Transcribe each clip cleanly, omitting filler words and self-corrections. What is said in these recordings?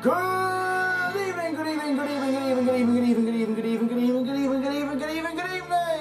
Good evening, good evening, good evening, good evening, good evening, good evening, good evening, good evening, good evening, good evening, good evening, good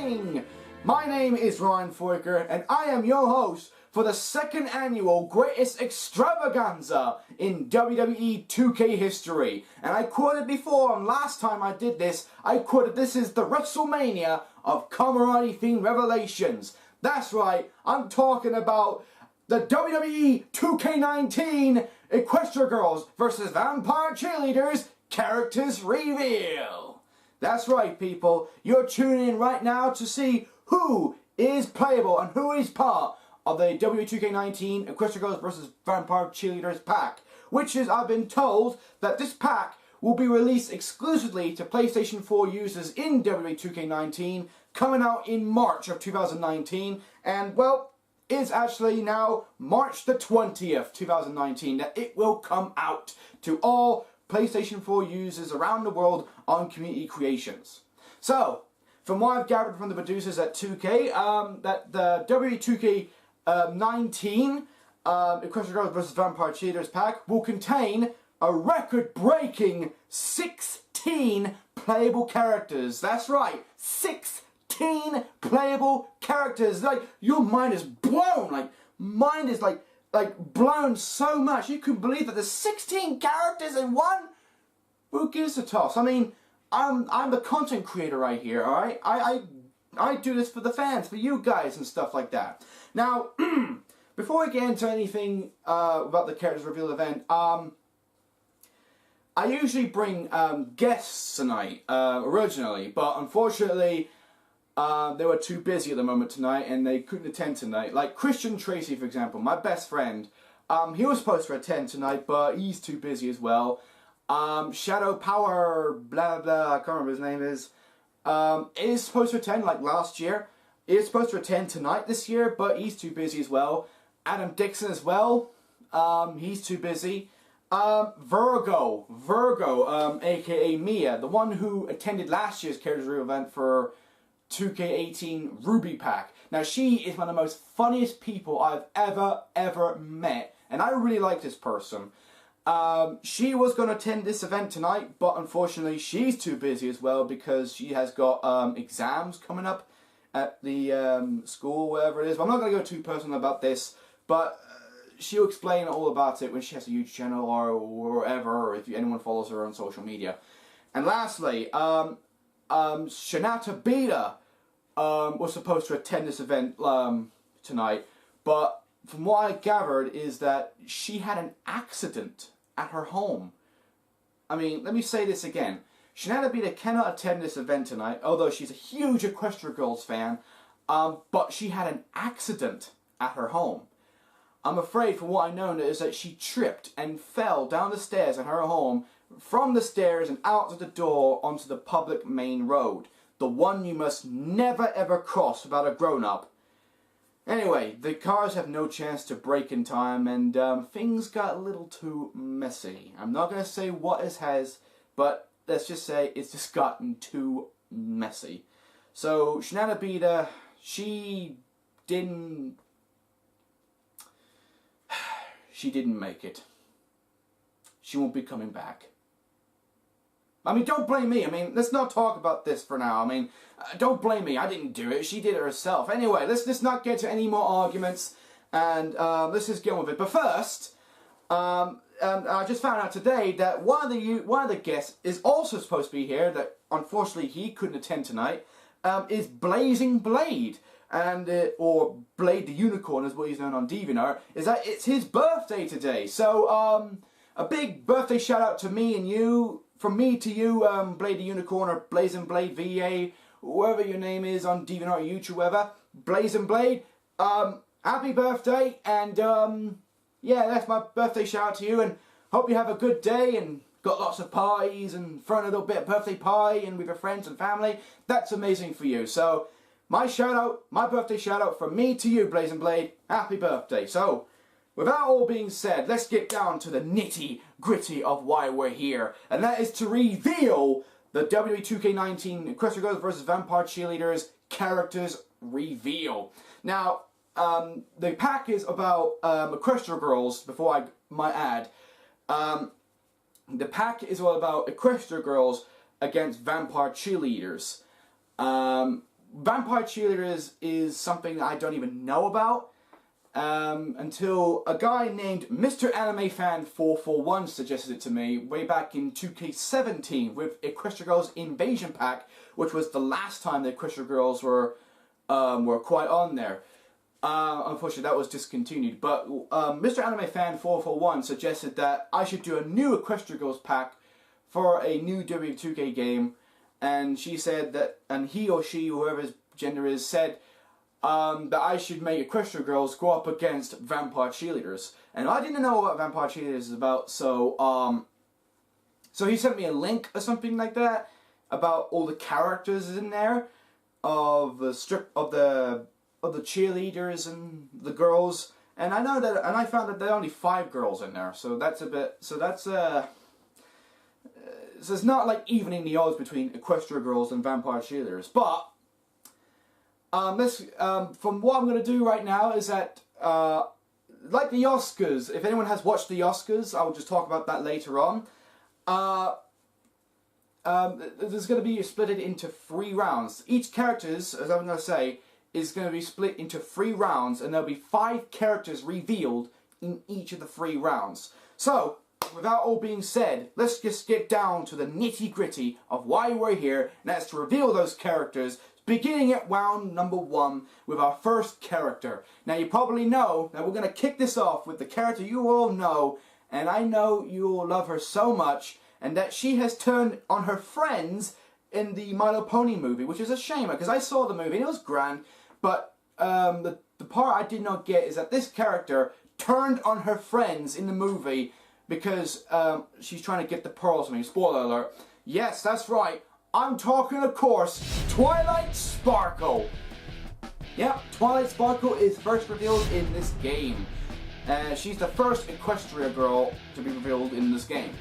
evening. My name is Ryan Fouracre, and I am your host for the second annual greatest extravaganza in WWE 2K history. And I quoted before, and last time I did this, I quoted this is the WrestleMania of camaraderie themed revelations. That's right, I'm talking about the WWE 2K19 Equestria Girls versus Vampire Cheerleaders Characters Reveal. That's right, people. You're tuning in right now to see who is playable and who is part of the WWE 2K19 Equestria Girls versus Vampire Cheerleaders pack, which is, I've been told, that this pack will be released exclusively to PlayStation 4 users in WWE 2K19, coming out in March of 2019, and, well, is actually now March the 20th, 2019, that it will come out to all PlayStation 4 users around the world on Community Creations. So, from what I've gathered from the producers at 2K, that the WWE 2K19 Equestria Girls vs. Vampire Cheerleaders pack will contain a record-breaking 16 playable characters. That's right, 16 playable characters. Like, your mind is blown. Like, mind is like blown so much. You couldn't believe that there's 16 characters in one? Who gives a toss? I mean, I'm the content creator right here, alright? I do this for the fans, for you guys and stuff like that. Now, before we get into anything about the characters reveal event, I usually bring guests tonight, originally, but unfortunately, they were too busy at the moment tonight and they couldn't attend tonight. Like Christian Tracy, for example, my best friend, he was supposed to attend tonight, but he's too busy as well. Shadow Power, blah blah, I can't remember his name is supposed to attend like last year. He is supposed to attend tonight this year, but he's too busy as well. Adam Dixon as well, he's too busy. Virgo, aka Mia, the one who attended last year's Characters Reveal event for 2K18 Ruby Pack. Now, she is one of the most funniest people I've ever met, and I really like this person. She was going to attend this event tonight, but unfortunately she's too busy as well because she has got exams coming up at the school, wherever it is. But I'm not going to go too personal about this, but she'll explain all about it when she has a YouTube channel or wherever, or if anyone follows her on social media. And lastly, Shanata Beta was supposed to attend this event tonight, but from what I gathered is that she had an accident at her home. I mean, let me say this again. Shanata Beta cannot attend this event tonight, although she's a huge Equestria Girls fan, but she had an accident at her home. I'm afraid, from what I know, is that she tripped and fell down the stairs in her home, from the stairs and out of the door onto the public main road. The one you must never ever cross without a grown-up. Anyway, the cars have no chance to brake in time, and things got a little too messy. I'm not going to say what it has, but let's just say it's just gotten too messy. So, Shanata Beta, she didn't make it. She won't be coming back. I mean, don't blame me. I mean, let's not talk about this for now. I mean, don't blame me. I didn't do it. She did it herself. Anyway, let's not get to any more arguments, and let's just get on with it. But first, I just found out today that one of the guests is also supposed to be here. That unfortunately he couldn't attend tonight. Is Blazing Blade, and or Blade the Unicorn, is what he's known on DeviantArt. Is that it's his birthday today? So a big birthday shout out to me and you. From me to you, Blade the Unicorn or Blazing Blade VA, whoever your name is on DeviantArt or YouTube, whatever. Blazing Blade, happy birthday, and yeah, that's my birthday shout out to you, and hope you have a good day and got lots of parties and thrown a little bit of birthday pie and with your friends and family. That's amazing for you. So, my shout out, my birthday shout out from me to you, Blazing Blade, happy birthday. So, without all being said, let's get down to the nitty-gritty of why we're here. And that is to reveal the WWE 2K19 Equestria Girls vs. Vampire Cheerleaders Characters Reveal. Now, the pack is about Equestria Girls, before I might add. the pack is all about Equestria girls against vampire cheerleaders. Vampire cheerleaders is something that I don't even know about until a guy named Mr. Anime Fan 441 suggested it to me way back in 2K19 with Equestria Girls Invasion Pack, which was the last time the Equestria Girls were quite on there. Unfortunately, that was discontinued. But Mr. Anime Fan 441 suggested that I should do a new Equestria Girls pack for a new WWE 2K game, and she said that, and he or she, whoever his gender is, said that I should make Equestria Girls go up against vampire cheerleaders. And I didn't know what vampire cheerleaders is about, so he sent me a link or something like that about all the characters in there of the strip of the cheerleaders and the girls, and I know that, and I found that there are only 5 girls in there, so that's a bit, so it's not like evening the odds between Equestria Girls and vampire cheerleaders. But from what I'm going to do right now is that like the Oscars, if anyone has watched the Oscars, I will just talk about that later on. There's going to be split into 3 rounds. Each characters, as I'm going to say, is going to be split into 3 rounds, and there'll be 5 characters revealed in each of the 3 rounds. So, without all being said, let's just get down to the nitty-gritty of why we're here, and that's to reveal those characters, beginning at round number 1 with our first character. Now, you probably know that we're going to kick this off with the character you all know, and I know you all love her so much, and that she has turned on her friends in the My Little Pony movie, which is a shame, because I saw the movie and it was grand, but the part I did not get is that this character turned on her friends in the movie because she's trying to get the pearls. I mean, spoiler alert. Yes, that's right. I'm talking, of course, Twilight Sparkle. Yep, Twilight Sparkle is first revealed in this game. She's the first Equestria girl to be revealed in this game.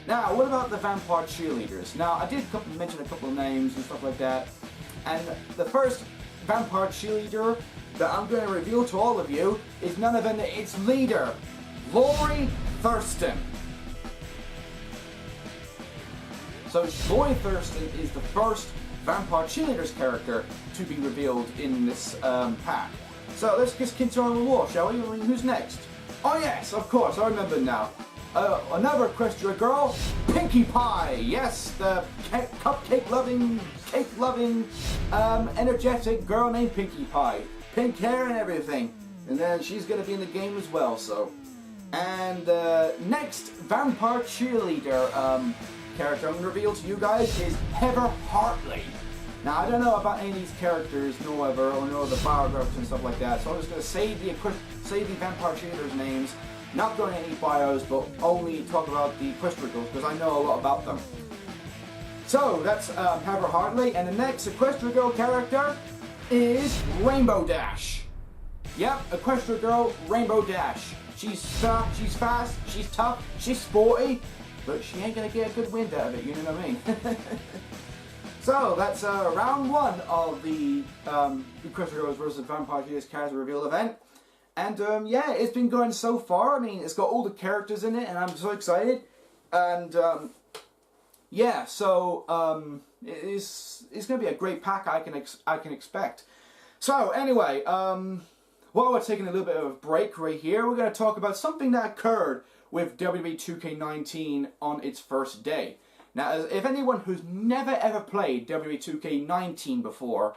Now, what about the vampire cheerleaders? Now, I did mention a couple of names and stuff like that, and the first vampire cheerleader that I'm going to reveal to all of you is none other than its leader, Lori Thurston. So, Lori Thurston is the first vampire cheerleaders character to be revealed in this pack. So, let's just continue on the war, shall we? I mean, who's next? Oh yes, of course, I remember now. Another Equestria girl, Pinkie Pie. Yes, the cake-loving, energetic girl named Pinkie Pie. Pink hair and everything. And then she's going to be in the game as well, so. And next vampire cheerleader character I'm going to reveal to you guys is Heather Hartley. Now, I don't know about any of these characters, nor the biographs and stuff like that, so I'm just going to save the vampire cheerleaders' names. Not going into any bios, but only talk about the Equestria girls, because I know a lot about them. So, that's Heather Hartley, and the next Equestria girl character is Rainbow Dash. Yep, Equestria girl, Rainbow Dash. She's fast, she's tough, she's sporty, but she ain't gonna get a good wind out of it, you know what I mean? So, that's round 1 of the Equestria Girls vs. Vampire Cheerleaders character reveal event. And yeah, it's been going so far. I mean, it's got all the characters in it, and I'm so excited. And yeah, so it's going to be a great pack. I can expect. So anyway, while we're taking a little bit of a break right here, we're going to talk about something that occurred with WWE 2K19 on its first day. Now, if anyone who's never ever played WWE 2K19 before,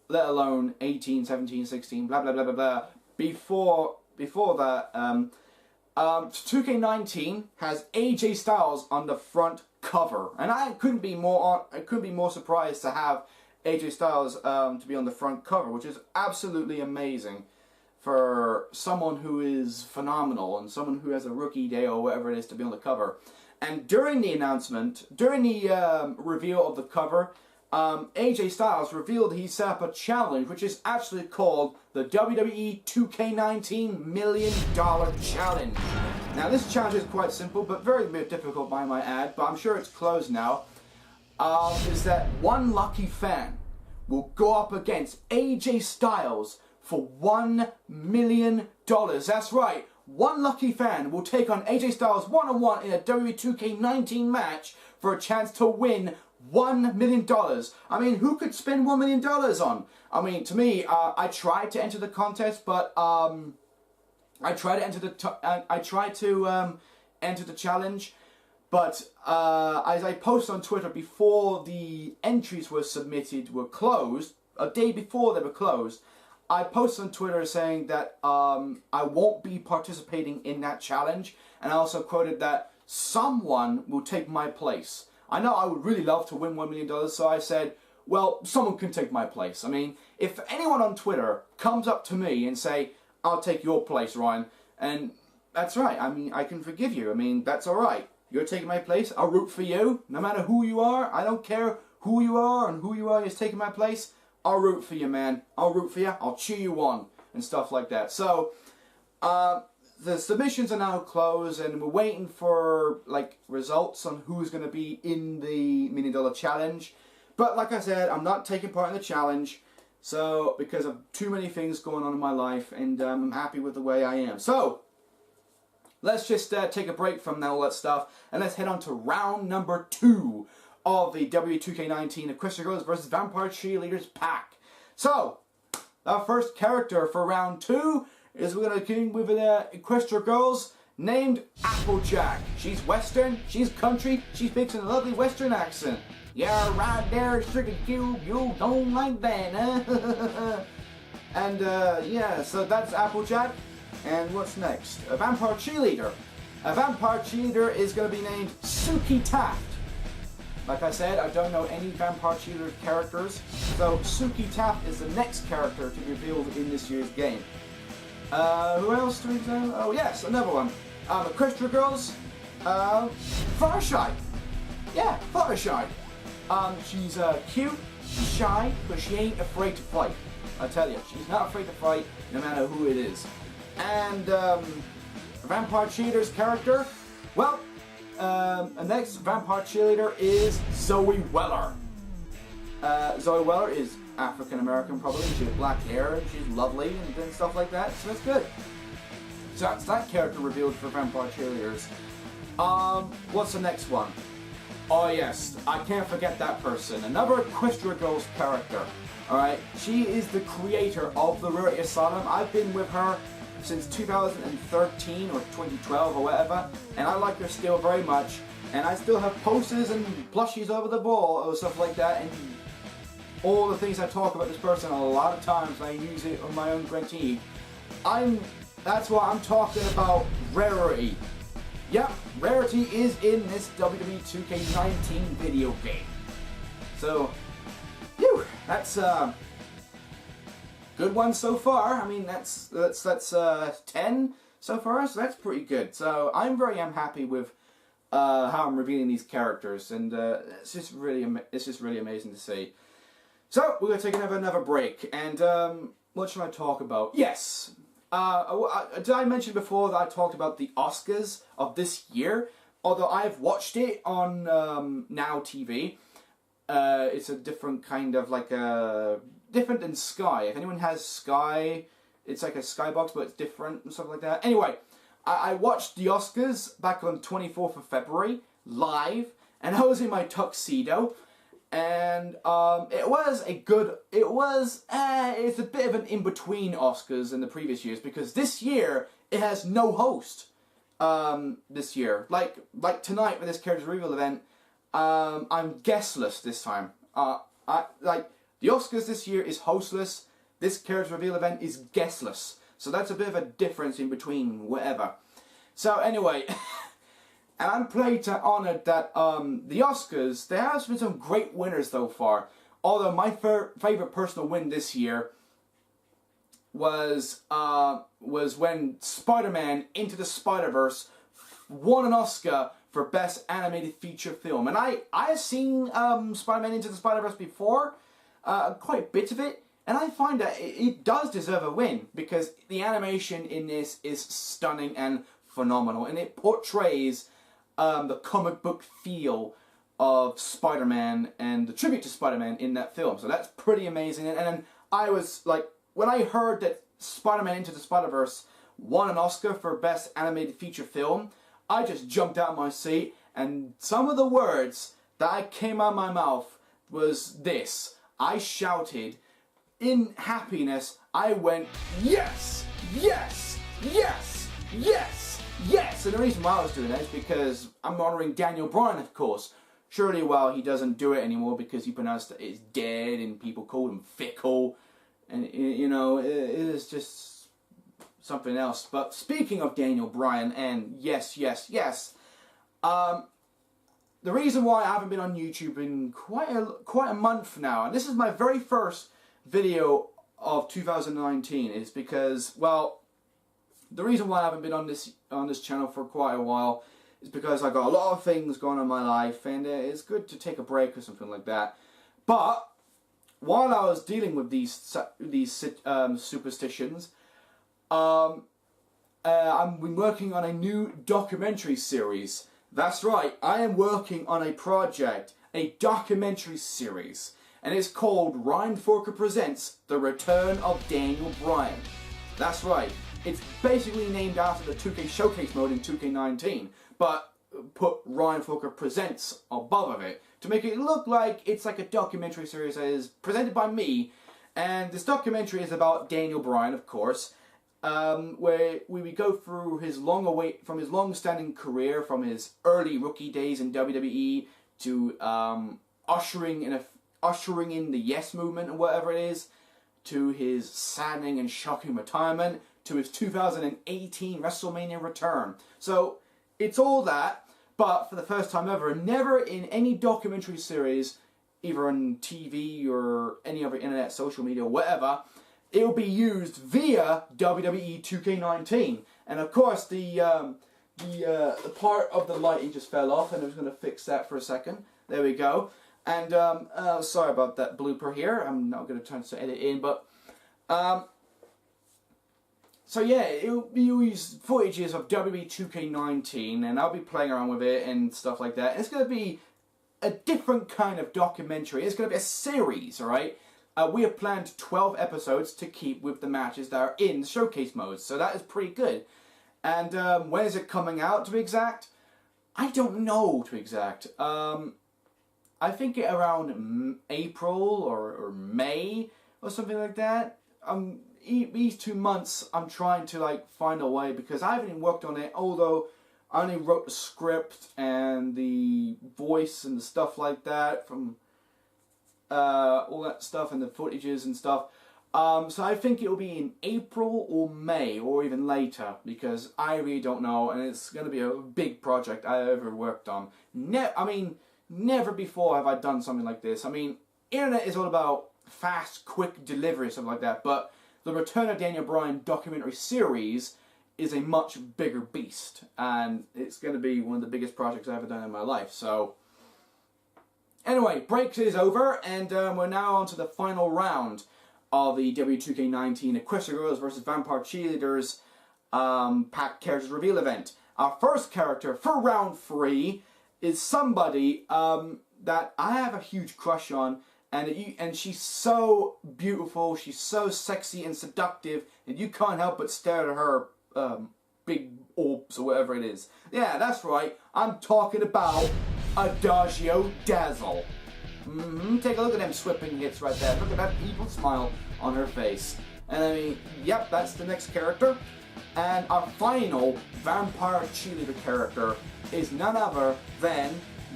let alone 18, 17, 16, blah blah blah blah blah. Before that, 2K19 has AJ Styles on the front cover, and I couldn't be more surprised to have AJ Styles to be on the front cover, which is absolutely amazing for someone who is phenomenal and someone who has a rookie day or whatever it is to be on the cover. And during the announcement, during the reveal of the cover, AJ Styles revealed he set up a challenge, which is actually called the WWE 2K19 $1 Million Challenge. Now, this challenge is quite simple, but very difficult by my ad, but I'm sure it's closed now. Is that one lucky fan will go up against AJ Styles for $1 million. That's right, one lucky fan will take on AJ Styles one-on-one in a WWE 2K19 match for a chance to win $1 million. I mean, who could spend $1 million on? I mean, to me, I tried to enter the contest, but I tried to enter the challenge, but as I posted on Twitter before the entries were closed, a day before they were closed, I posted on Twitter saying that I won't be participating in that challenge, and I also quoted that someone will take my place. I know I would really love to win $1 million, so I said, well, someone can take my place. I mean, if anyone on Twitter comes up to me and say, I'll take your place, Ryan, and that's right, I mean, I can forgive you. I mean, that's alright. You're taking my place, I'll root for you, no matter who you are. I don't care who you are and who you are is taking my place. I'll root for you, man. I'll root for you, I'll cheer you on, and stuff like that. So, the submissions are now closed, and we're waiting for, like, results on who's going to be in the $1 million challenge. But, like I said, I'm not taking part in the challenge, so, because of too many things going on in my life, and I'm happy with the way I am. So, let's just take a break from all that stuff, and let's head on to round number 2 of the WWE 2K19 Equestria Girls vs. Vampire Cheerleaders pack. So, our first character for round 2 is we're going to begin with Equestria Girls named Applejack. She's Western, she's country, she speaks in a lovely Western accent. Yeah, right there, Sugar Cube, you don't like that, huh? And, yeah, so that's Applejack. And what's next? A Vampire Cheerleader. A Vampire Cheerleader is going to be named Suki Taft. Like I said, I don't know any Vampire Cheerleader characters, so Suki Taft is the next character to be revealed in this year's game. Who else do we know? Oh yes, another one. Equestria Girls, Fluttershy. Yeah, Fluttershy. She's cute, she's shy, but she ain't afraid to fight. I tell you, she's not afraid to fight, no matter who it is. And Vampire Cheerleader's character, well, the next Vampire Cheerleader is Zoe Weller. Zoe Weller is African American, probably. She has black hair and she's lovely and stuff like that, so that's good. So that's that character revealed for Vampire Cheerleaders. What's the next one? Oh yes, I can't forget that person. Another Equestria Girls character. Alright, she is the creator of the Rarity Asylum. I've been with her since 2013 or 2012 or whatever, and I like her still very much. And I still have posters and plushies over the wall or stuff like that, and all the things I talk about this person a lot of times I use it on my own critique. That's why I'm talking about Rarity. Yep, Rarity is in this WWE 2K19 video game. So, whew, that's good one so far. I mean, that's 10 so far, so that's pretty good. So I'm happy with how I'm revealing these characters, and it's just really amazing to see. So we're gonna take another break, and what should I talk about? Yes. Did I mention before that I talked about the Oscars of this year? Although I've watched it on Now TV, it's a different kind of like different than Sky. If anyone has Sky, it's like a Skybox, but it's different and stuff like that. Anyway, I watched the Oscars back on 24th of February live, and I was in my tuxedo. And it's a bit of an in-between Oscars than the previous years, because this year it has no host. This year, like tonight with this character reveal event, I'm guestless this time. Like the Oscars this year is hostless. This character reveal event is guestless. So that's a bit of a difference in between whatever. So anyway. And I'm pretty honoured that the Oscars, there has been some great winners so far. Although my favourite personal win this year was when Spider-Man Into the Spider-Verse won an Oscar for Best Animated Feature Film. And I have seen Spider-Man Into the Spider-Verse before, quite a bit of it, and I find that it does deserve a win, because the animation in this is stunning and phenomenal, and it portrays the comic book feel of Spider-Man and the tribute to Spider-Man in that film. So that's pretty amazing. And I was like, when I heard that Spider-Man Into the Spider-Verse won an Oscar for Best Animated Feature Film, I just jumped out of my seat, and some of the words that came out of my mouth was this. I shouted in happiness. I went, yes, yes, yes, yes, yes. And the reason why I was doing that is because I'm honoring Daniel Bryan, of course. Surely, well, he doesn't do it anymore because he pronounced it as dead and people called him fickle. And, you know, it is just something else. But speaking of Daniel Bryan and yes, yes, yes, the reason why I haven't been on YouTube in quite a month now, and this is my very first video of 2019, is because, well, the reason why I haven't been on this channel for quite a while is because I got a lot of things going on in my life, and it's good to take a break or something like that. But while I was dealing with these superstitions, I've been working on a new documentary series. That's right, I am working on a project, a documentary series, and it's called Ryan Fouracre Presents The Return of Daniel Bryan. That's right, it's basically named after the 2K Showcase mode in 2K19, but put Ryan Fouracre Presents above of it to make it look like it's like a documentary series that is presented by me. And this documentary is about Daniel Bryan, of course, where we go through his from his long-standing career, from his early rookie days in WWE to ushering in the Yes Movement or whatever it is, to his saddening and shocking retirement, to his 2018 WrestleMania return. So it's all that, but for the first time ever, never in any documentary series, either on TV or any other internet, social media, whatever, it will be used via WWE 2K19. And of course, the part of the lighting just fell off, and I was going to fix that for a second. There we go. And sorry about that blooper here. I'm not going to try to edit in, but so yeah, it will be used footages of WWE 2K19, and I'll be playing around with it and stuff like that. And it's going to be a different kind of documentary. It's going to be a series, alright? We have planned 12 episodes to keep with the matches that are in the showcase mode, so that is pretty good. And when is it coming out, to be exact? I don't know, to be exact. I think around April or May or something like that. These 2 months I'm trying to like find a way, because I haven't even worked on it, although I only wrote the script and the voice and the stuff like that from all that stuff and the footages and stuff. So I think it will be in April or May or even later, because I really don't know, and it's going to be a big project I ever worked on. Never before have I done something like this. I mean, internet is all about fast, quick delivery, something like that, but the Return of Daniel Bryan documentary series is a much bigger beast, and it's going to be one of the biggest projects I've ever done in my life. So anyway, break is over, and we're now on to the final round of the WWE 2K19 Equestria Girls vs. Vampire Cheerleaders Pack Characters Reveal event. Our first character for round 3 is somebody that I have a huge crush on, and she's so beautiful, she's so sexy and seductive, and you can't help but stare at her big orbs or whatever it is. Yeah, that's right, I'm talking about Adagio Dazzle. Take a look at them sweeping hits right there. Look at that evil smile on her face. And I mean, yep, that's the next character. And our final vampire cheerleader character is none other than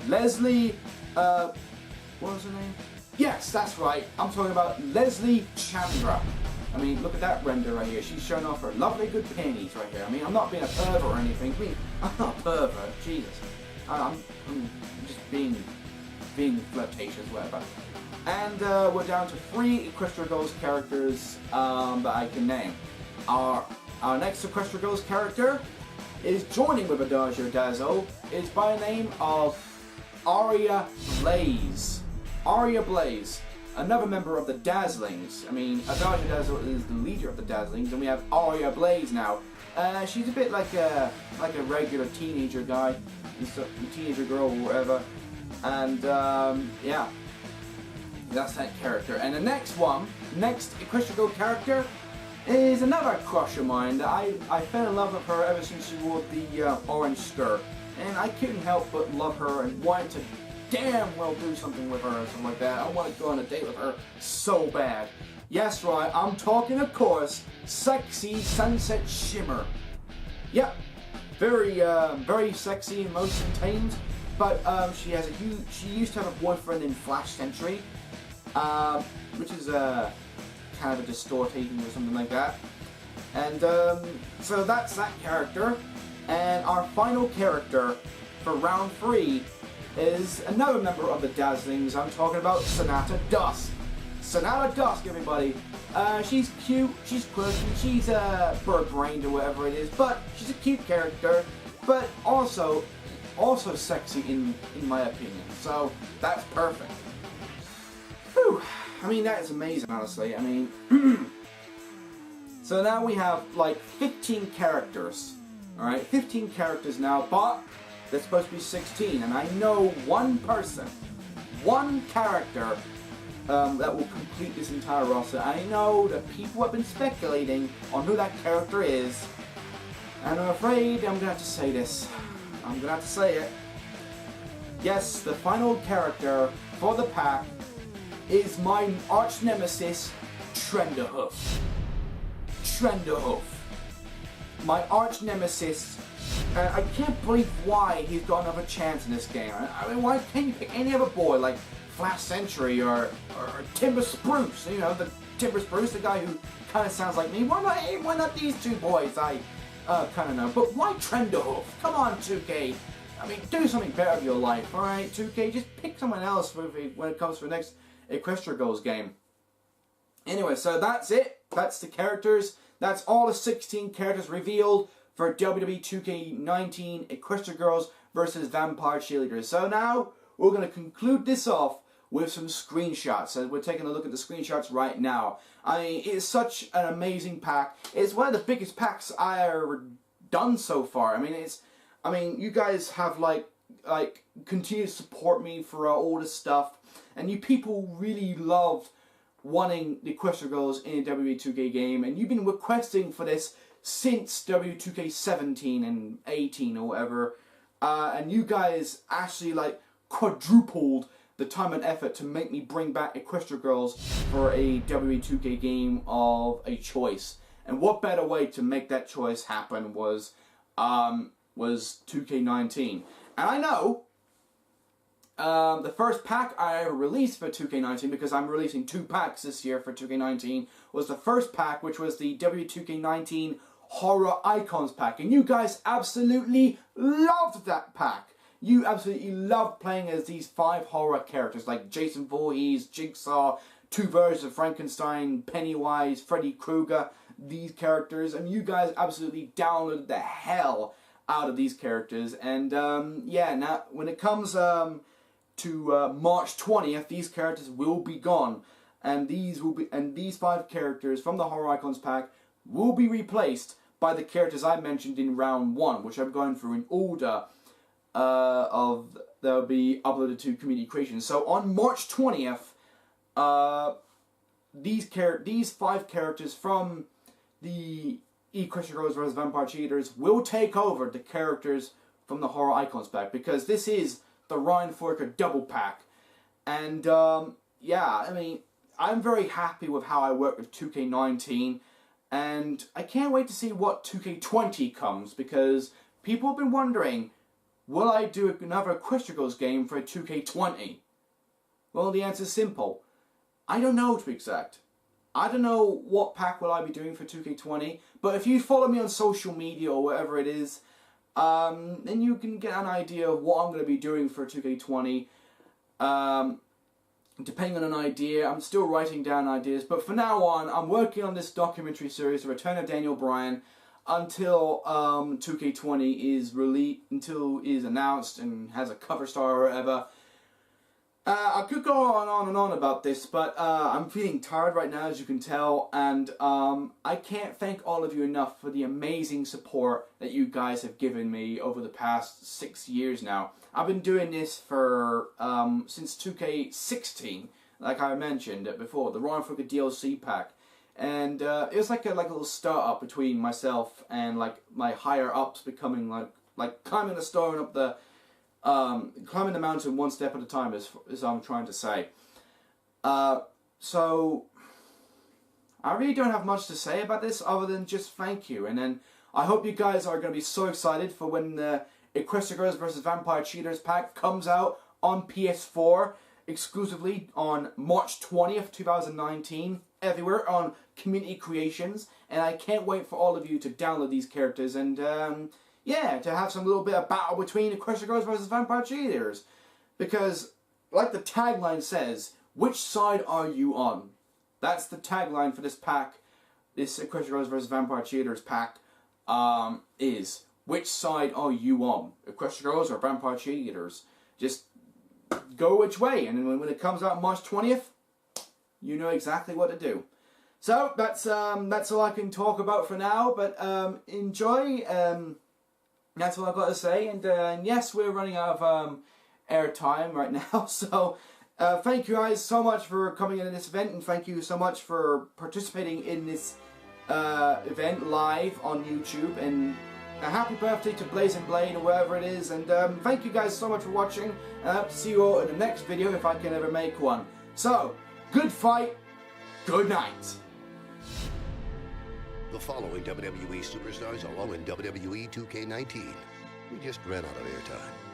Leslie, what was her name? Yes, that's right, I'm talking about Leslie Chandra. I mean, look at that render right here. She's showing off her lovely good panties right here. I mean, I'm not being a pervert or anything. I mean, I'm not a pervert, Jesus. I'm just being flirtatious, whatever. And we're down to 3 Equestria Girls characters that I can name. Our next Equestria Girls character is joining with Adagio Dazzle. Is by the name of Aria Blaze. Aria Blaze, another member of the Dazzlings. I mean, Adagio Dazzle is the leader of the Dazzlings, and we have Aria Blaze now. She's a bit like a regular teenager guy, teenager girl or whatever. And yeah, that's that character. And the next Equestria Girl character is another crush of mine. I fell in love with her ever since she wore the orange skirt. And I couldn't help but love her and wanted to damn well do something with her or something like that. I want to go on a date with her so bad. Yes, right, I'm talking, of course, Sexy Sunset Shimmer. Yep, very sexy in most times, but she used to have a boyfriend in Flash Century, which is kind of a distorting or something like that. And so that's that character. And our final character for round 3 is another member of the Dazzlings. I'm talking about Sonata Dusk. Sonata Dusk, everybody. She's cute, she's quirky, she's bird-brained or whatever it is, but she's a cute character, but also sexy in my opinion. So that's perfect. Whew. I mean, that is amazing, honestly. I mean, so now we have like 15 characters. Alright, 15 characters now, but there's supposed to be 16, and I know one person, one character that will complete this entire roster. I know that people have been speculating on who that character is, and I'm afraid I'm going to have to say this. I'm going to have to say it. Yes, the final character for the pack is my arch nemesis, Trenderhoof. Trenderhoof. My arch nemesis. I can't believe why he's got another chance in this game. I mean, why can't you pick any other boy like Flash Century or Timber Spruce? You know, the Timber Spruce, the guy who kind of sounds like me. Why not these two boys? I kind of know. But why Trenderhoof? Come on, 2K. I mean, do something better with your life, alright, 2K? Just pick someone else when it comes to the next Equestria Girls game. Anyway, so that's it. That's the characters. That's all the 16 characters revealed for WWE 2K19 Equestria Girls versus Vampire Cheerleaders. So now, we're going to conclude this off with some screenshots. So we're taking a look at the screenshots right now. I mean, it's such an amazing pack. It's one of the biggest packs I ever done so far. I mean, you guys have like continued to support me for all this stuff, and you people really loved wanting the Equestria Girls in a WWE 2K game, and you've been requesting for this since WWE 2K17 and 18 or whatever, and you guys actually like quadrupled the time and effort to make me bring back Equestria Girls for a WWE 2K game of a choice. And what better way to make that choice happen was 2K19. And I know the first pack I ever released for 2K19, because I'm releasing 2 packs this year for 2K19, was the first pack, which was the W2K19 Horror Icons pack. And you guys absolutely loved that pack. You absolutely loved playing as these 5 horror characters, like Jason Voorhees, Jigsaw, 2 versions of Frankenstein, Pennywise, Freddy Krueger, these characters. And you guys absolutely downloaded the hell out of these characters. And yeah, now when it comes to March 20th, these characters will be gone, and these 5 characters from the Horror Icons pack will be replaced by the characters I mentioned in round 1, which I'm going through in order they'll be uploaded to community creation. So on March 20th, these 5 characters from the Equestria Girls vs. Vampire Cheerleaders will take over the characters from the Horror Icons pack, because this is the Ryan Fouracre double pack. And yeah, I mean, I'm very happy with how I work with 2K19, and I can't wait to see what 2K20 comes, because people have been wondering, will I do another Equestria Girls game for 2K20? Well, the answer is simple. I don't know, to be exact. I don't know what pack will I be doing for 2K20, but if you follow me on social media or whatever it is, then you can get an idea of what I'm going to be doing for 2K20. Depending on an idea, I'm still writing down ideas, but for now on, I'm working on this documentary series, The Return of Daniel Bryan, until 2K20 is released, until it is announced and has a cover star or whatever. I could go on and on about this, but I'm feeling tired right now, as you can tell, and I can't thank all of you enough for the amazing support that you guys have given me over the past 6 years now. I've been doing this for since 2K16, like I mentioned before, the Ryan Fouracre DLC pack. and it was like a little startup between myself and like my higher ups, becoming like climbing the stone up the climbing the mountain one step at a time, as I'm trying to say. So I really don't have much to say about this other than just thank you, and then I hope you guys are going to be so excited for when the Equestria vs Vampire Cheerleaders pack comes out on PS4 exclusively on March 20th, 2019, everywhere on Community Creations, and I can't wait for all of you to download these characters and yeah, to have some little bit of battle between Equestria vs Vampire Cheerleaders, because like the tagline says, which side are you on? That's the tagline for this pack. This Equestria vs Vampire Cheerleaders pack is, which side are you on? Equestria or Vampire Cheerleaders? Just go which way, and when it comes out March 20th, you know exactly what to do. So that's all I can talk about for now, but enjoy. That's all I've got to say, and yes, we're running out of air time right now, so thank you guys so much for coming into this event, and thank you so much for participating in this event live on YouTube, and a happy birthday to Blaze and Blade or wherever it is, and thank you guys so much for watching, and I hope to see you all in the next video if I can ever make one. So, good fight, good night. The following WWE superstars are all in WWE 2K19. We just ran out of airtime.